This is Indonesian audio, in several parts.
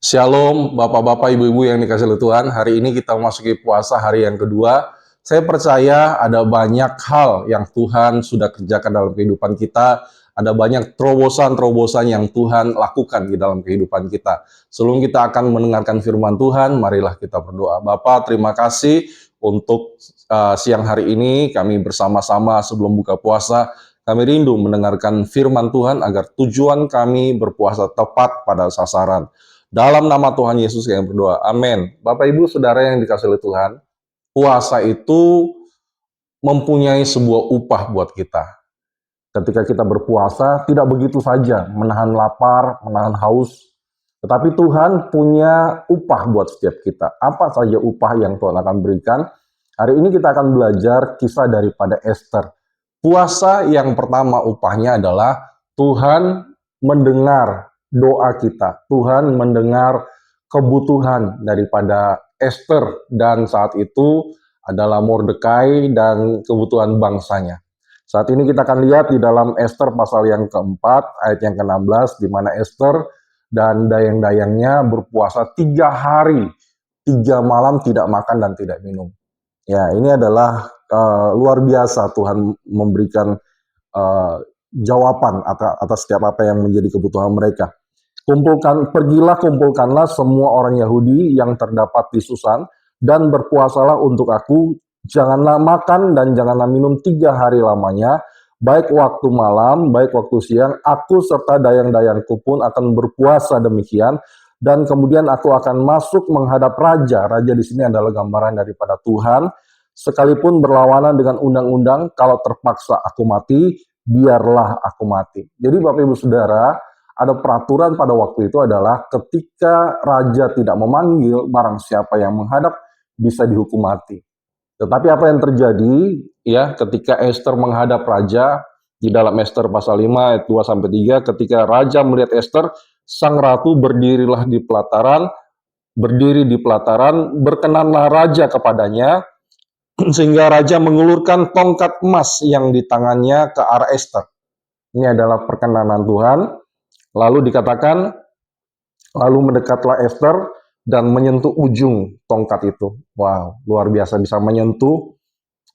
Shalom, Bapak-Bapak, Ibu-Ibu yang dikasih oleh Tuhan. Hari ini kita memasuki puasa hari yang kedua. Saya percaya ada banyak hal yang Tuhan sudah kerjakan dalam kehidupan kita. Ada banyak terobosan-terobosan yang Tuhan lakukan di dalam kehidupan kita. Sebelum kita akan mendengarkan firman Tuhan, marilah kita berdoa. Bapak, terima kasih untuk siang hari ini. Kami bersama-sama sebelum buka puasa, kami rindu mendengarkan firman Tuhan agar tujuan kami berpuasa tepat pada sasaran. Dalam nama Tuhan Yesus yang berdoa. Amin. Bapak Ibu Saudara yang dikasih oleh Tuhan, puasa itu mempunyai sebuah upah buat kita. Ketika kita berpuasa, tidak begitu saja menahan lapar, menahan haus, tetapi Tuhan punya upah buat setiap kita. Apa saja upah yang Tuhan akan berikan? Hari ini kita akan belajar kisah daripada Esther. Puasa yang pertama upahnya adalah Tuhan mendengar doa kita. Tuhan mendengar kebutuhan daripada Esther dan saat itu adalah Mordekai dan kebutuhan bangsanya. Saat ini kita akan lihat di dalam Esther pasal yang keempat, ayat yang ke-16, di mana Esther dan dayang-dayangnya berpuasa 3 hari, 3 malam tidak makan dan tidak minum. Ya, ini adalah luar biasa Tuhan memberikan jawaban atas setiap apa yang menjadi kebutuhan mereka. Kumpulkanlah semua orang Yahudi yang terdapat di Susan dan berpuasalah untuk aku. Janganlah makan dan janganlah minum 3 hari lamanya, baik waktu malam, baik waktu siang. Aku serta dayang-dayangku pun akan berpuasa demikian, dan kemudian aku akan masuk menghadap raja. Raja di sini adalah gambaran daripada Tuhan. Sekalipun berlawanan dengan undang-undang, kalau terpaksa aku mati, biarlah aku mati. Jadi Bapak Ibu Saudara, ada peraturan pada waktu itu adalah ketika raja tidak memanggil, barang siapa yang menghadap bisa dihukum mati. Tetapi apa yang terjadi ya ketika Esther menghadap raja di dalam Esther pasal 5 ayat 2 sampai 3, ketika raja melihat Esther, sang ratu berdiri di pelataran, berkenanlah raja kepadanya sehingga raja mengulurkan tongkat emas yang di tangannya ke arah Esther. Ini adalah perkenanan Tuhan. Lalu dikatakan, lalu mendekatlah Esther dan menyentuh ujung tongkat itu. Wow, luar biasa bisa menyentuh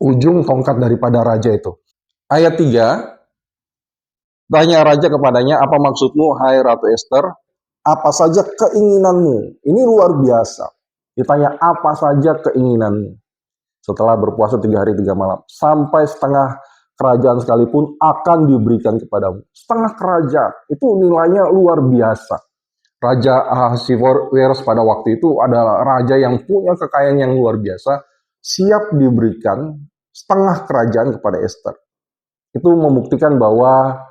ujung tongkat daripada raja itu. Ayat 3, tanya raja kepadanya, apa maksudmu hai Ratu Esther? Apa saja keinginanmu? Ini luar biasa. Ditanya apa saja keinginanmu. Setelah berpuasa 3 hari 3 malam. Sampai setengah kerajaan sekalipun akan diberikan kepadamu. Setengah kerajaan. Itu nilainya luar biasa. Raja Ahasiweros pada waktu itu adalah raja yang punya kekayaan yang luar biasa, siap diberikan setengah kerajaan kepada Esther. Itu membuktikan bahwa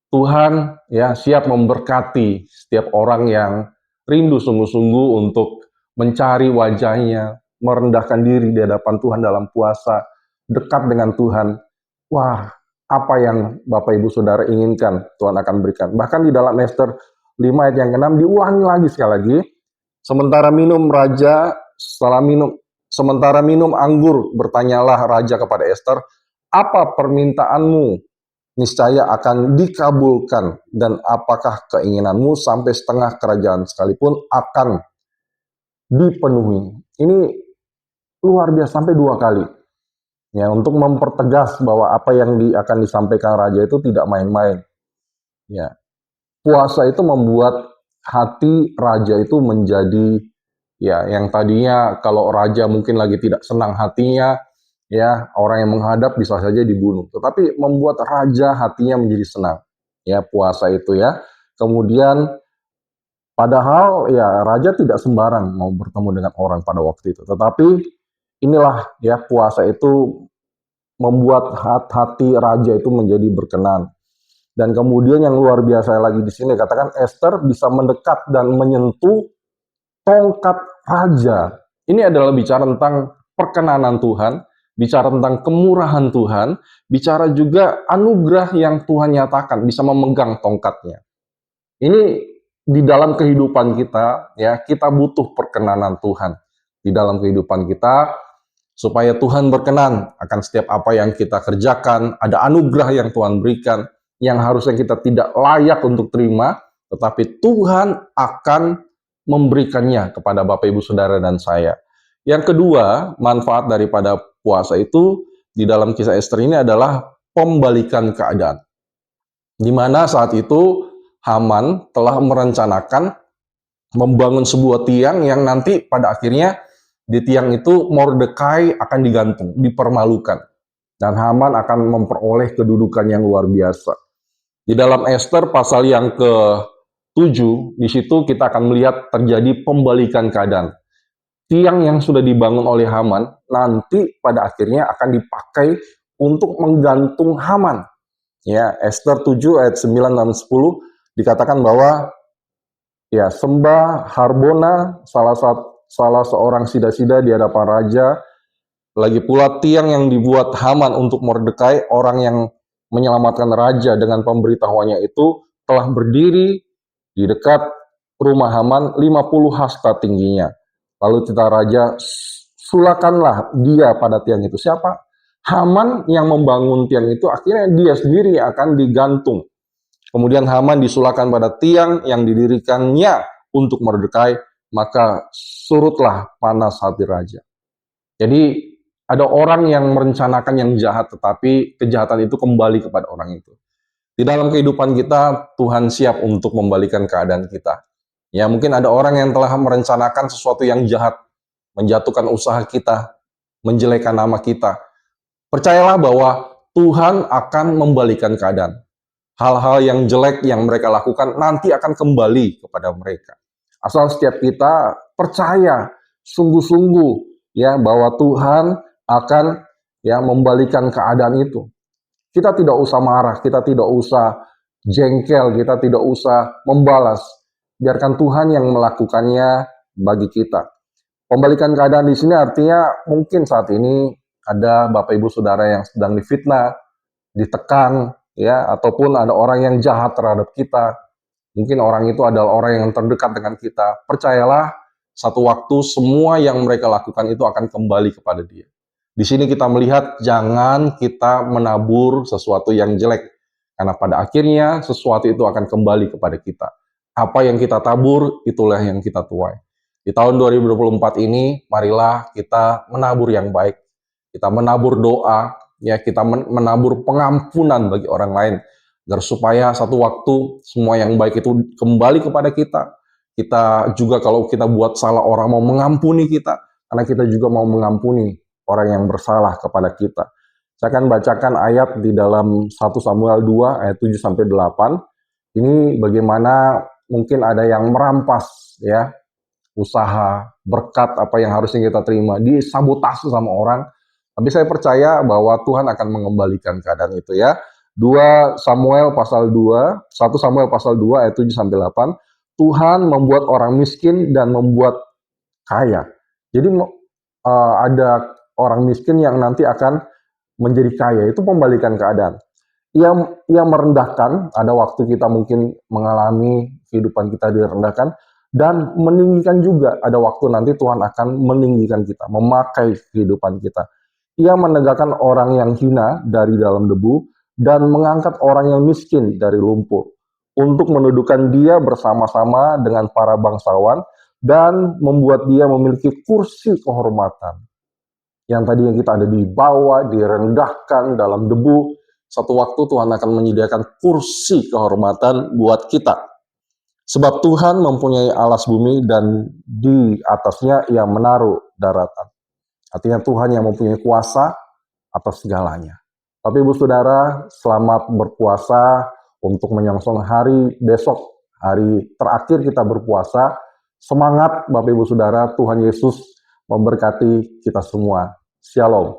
Tuhan ya siap memberkati setiap orang yang rindu sungguh-sungguh untuk mencari wajahnya, merendahkan diri di hadapan Tuhan dalam puasa, dekat dengan Tuhan. Wah, apa yang Bapak Ibu Saudara inginkan Tuhan akan berikan. Bahkan di dalam Esther 5 ayat yang ke-6 diulangi lagi sekali lagi. Sementara minum anggur, bertanyalah raja kepada Esther, apa permintaanmu? Niscaya akan dikabulkan, dan apakah keinginanmu sampai setengah kerajaan sekalipun akan dipenuhi. Ini luar biasa sampai 2 kali. Ya, untuk mempertegas bahwa apa yang akan disampaikan raja itu tidak main-main. Ya. Puasa itu membuat hati raja itu menjadi ya yang tadinya kalau raja mungkin lagi tidak senang hatinya, ya orang yang menghadap bisa saja dibunuh. Tetapi membuat raja hatinya menjadi senang. Ya, puasa itu ya. Kemudian padahal ya raja tidak sembarang mau bertemu dengan orang pada waktu itu. Tetapi inilah ya puasa itu membuat hati raja itu menjadi berkenan. Dan kemudian yang luar biasa lagi di sini katakan Esther bisa mendekat dan menyentuh tongkat raja. Ini adalah bicara tentang perkenanan Tuhan, bicara tentang kemurahan Tuhan, bicara juga anugerah yang Tuhan nyatakan bisa memegang tongkatnya. Ini di dalam kehidupan kita ya, kita butuh perkenanan Tuhan di dalam kehidupan kita supaya Tuhan berkenan akan setiap apa yang kita kerjakan, ada anugerah yang Tuhan berikan yang harusnya kita tidak layak untuk terima, tetapi Tuhan akan memberikannya kepada Bapak Ibu Saudara dan saya. Yang kedua, manfaat daripada puasa itu di dalam kisah Ester ini adalah pembalikan keadaan. Di mana saat itu Haman telah merencanakan membangun sebuah tiang yang nanti pada akhirnya di tiang itu Mordekai akan digantung, dipermalukan. Dan Haman akan memperoleh kedudukan yang luar biasa. Di dalam Ester pasal yang ke-7, di situ kita akan melihat terjadi pembalikan keadaan. Tiang yang sudah dibangun oleh Haman nanti pada akhirnya akan dipakai untuk menggantung Haman. Ya, Ester 7 ayat 9 dan 10 dikatakan bahwa ya, sembah Harbona, salah seorang sida-sida di hadapan raja. Lagi pula tiang yang dibuat Haman untuk Mordekai, orang yang menyelamatkan raja dengan pemberitahuannya itu, telah berdiri di dekat rumah Haman 50 hasta tingginya. Lalu cita raja, sulakanlah dia pada tiang itu. Siapa? Haman yang membangun tiang itu, akhirnya dia sendiri akan digantung. Kemudian Haman disulakan pada tiang yang didirikannya untuk Mordekai, maka surutlah panas hati raja. Jadi ada orang yang merencanakan yang jahat, tetapi kejahatan itu kembali kepada orang itu. Di dalam kehidupan kita, Tuhan siap untuk membalikan keadaan kita. Ya, mungkin ada orang yang telah merencanakan sesuatu yang jahat, menjatuhkan usaha kita, menjelekkan nama kita. Percayalah bahwa Tuhan akan membalikan keadaan. Hal-hal yang jelek yang mereka lakukan nanti akan kembali kepada mereka. Asal setiap kita percaya sungguh-sungguh ya bahwa Tuhan akan ya membalikan keadaan itu. Kita tidak usah marah, kita tidak usah jengkel, kita tidak usah membalas. Biarkan Tuhan yang melakukannya bagi kita. Pembalikan keadaan di sini artinya mungkin saat ini ada Bapak Ibu Saudara yang sedang difitnah, ditekan, ya, ataupun ada orang yang jahat terhadap kita. Mungkin orang itu adalah orang yang terdekat dengan kita. Percayalah, satu waktu semua yang mereka lakukan itu akan kembali kepada dia. Di sini kita melihat jangan kita menabur sesuatu yang jelek. Karena pada akhirnya sesuatu itu akan kembali kepada kita. Apa yang kita tabur, itulah yang kita tuai. Di tahun 2024 ini, marilah kita menabur yang baik. Kita menabur doa, ya, kita menabur pengampunan bagi orang lain. Agar supaya satu waktu semua yang baik itu kembali kepada kita. Kita juga kalau kita buat salah orang mau mengampuni kita. Karena kita juga mau mengampuni orang yang bersalah kepada kita. Saya akan bacakan ayat di dalam 1 Samuel 2 ayat 7-8. Ini bagaimana mungkin ada yang merampas ya usaha, berkat apa yang harusnya kita terima, disabotase sama orang. Tapi saya percaya bahwa Tuhan akan mengembalikan keadaan itu ya. 1 Samuel pasal 2 ayat 7-8. Tuhan membuat orang miskin dan membuat kaya. Jadi ada orang miskin yang nanti akan menjadi kaya, itu pembalikan keadaan. Ia merendahkan, ada waktu kita mungkin mengalami kehidupan kita direndahkan, dan meninggikan juga, ada waktu nanti Tuhan akan meninggikan kita, memakai kehidupan kita. Ia menegakkan orang yang hina dari dalam debu, dan mengangkat orang yang miskin dari lumpur, untuk mendudukan dia bersama-sama dengan para bangsawan, dan membuat dia memiliki kursi kehormatan. Yang tadinya kita ada di bawah, direndahkan dalam debu, satu waktu Tuhan akan menyediakan kursi kehormatan buat kita. Sebab Tuhan mempunyai alas bumi dan di atasnya ia menaruh daratan. Artinya Tuhan yang mempunyai kuasa atas segalanya. Tapi Ibu Saudara, selamat berpuasa untuk menyongsong hari besok, hari terakhir kita berpuasa. Semangat Bapak Ibu Saudara, Tuhan Yesus memberkati kita semua. Shalom.